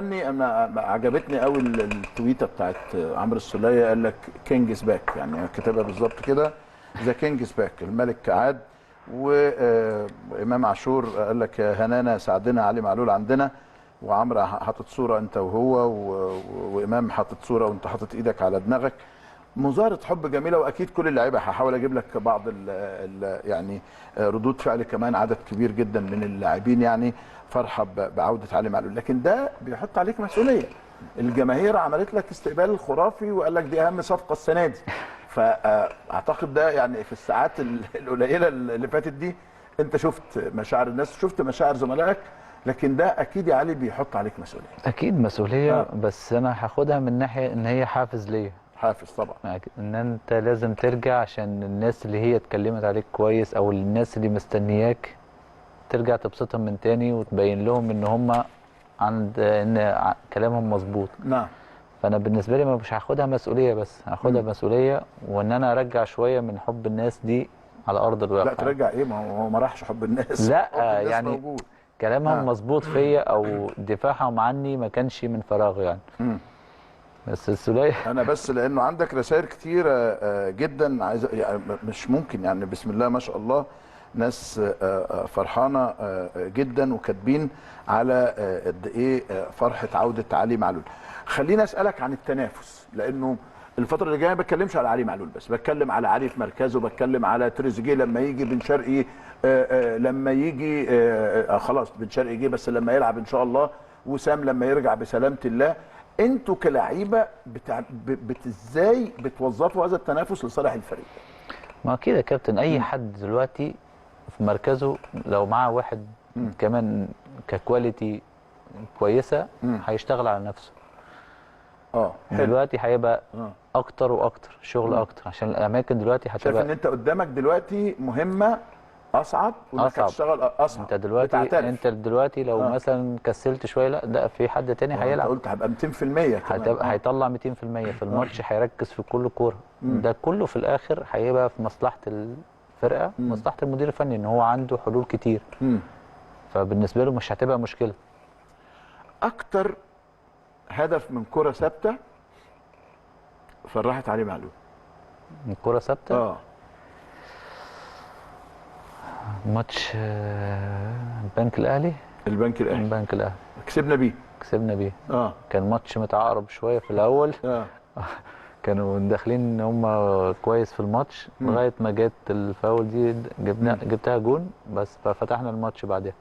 انا عجبتني قوي التويته بتاعت عمرو السوليه، قال لك كينجز باك، يعني كتبها بالظبط كده، ذا كينجز باك، الملك عاد. وامام عاشور قال لك يا هنانا ساعدنا علي معلول عندنا. وعمرو حاطط صوره انت وهو وامام حاطط صوره وانت حاطط ايدك على دماغك. مظاهره حب جميله، واكيد كل اللعيبه هحاول اجيب لك بعض ال يعني ردود فعل كمان عدد كبير جدا من اللاعبين، يعني فرحه بعوده علي معلول. لكن ده بيحط عليك مسؤوليه. الجماهير عملت لك استقبال خرافي وقال لك دي اهم صفقه السنه دي. فاعتقد ده يعني في الساعات القليله اللي فاتت دي انت شفت مشاعر الناس، شفت مشاعر زملائك، لكن ده اكيد يا علي بيحط عليك مسؤوليه. اكيد مسؤوليه، بس انا هاخدها من ناحيه ان هي حافز ليا. حافز طبعا. ان انت لازم ترجع عشان الناس اللي هي اتكلمت عليك كويس او الناس اللي مستنياك ترجع تبسطهم من تاني وتبين لهم ان هم عند كلامهم مظبوط. نعم. فانا بالنسبه لي مش هاخدها مسؤوليه، بس هاخدها مسؤوليه، وان انا ارجع شويه من حب الناس دي على ارض الواقع. لا ترجع ايه، ما هو ما راحش حب الناس. لا حب الناس يعني موجود. كلامهم مظبوط فيا او دفاعهم عني ما كانش من فراغ يعني. بس السولية انا بس لانه عندك رسائل كتيره جدا عايز، يعني مش ممكن، يعني بسم الله ما شاء الله، ناس فرحانه جدا وكاتبين على قد ايه فرحه عوده علي معلول. خليني اسالك عن التنافس، لانه الفتره اللي جايه ما بتكلمش على علي معلول بس، بتكلم على علي في مركزه، بتكلم على تريزيجيه لما يجي، بن شرقي لما يجي خلاص بن شرقي جه بس لما يلعب ان شاء الله، وسام لما يرجع بسلامه الله. انتوا كلاعيبه ازاي بتوظفوا هذا التنافس لصالح الفريق؟ ما اكيد يا كابتن، اي حد دلوقتي في مركزه لو معاه واحد كمان ككواليتي كويسه هيشتغل على نفسه. حلو. دلوقتي هيبقى اكتر واكتر شغل اكتر، عشان الاماكن دلوقتي هتبقى شايف ان انت قدامك دلوقتي مهمه اصعب، وانك هتشتغل اصعب. انت دلوقتي لو مثلا كسلت شويه، لا ده في حد تاني هيلعب. انت قلت هيبقى 200% كمان. هيطلع 200% في الماتش، هيركز في كل كوره. ده كله في الاخر هيبقى في مصلحه الفرقه، مصلحه المدير الفني، ان هو عنده حلول كتير. فبالنسبه له مش هتبقى مشكله. اكتر هدف من كره ثابته فرحت علي معلول؟ من كره ثابته؟ ماتش البنك الاهلي. البنك الاهلي كسبنا بيه. كان ماتش متعقرب شويه في الاول. كانوا داخلين ان هم كويس في الماتش لغايه ما جت الفاول دي، جبتها جون بس، ففتحنا الماتش بعدها.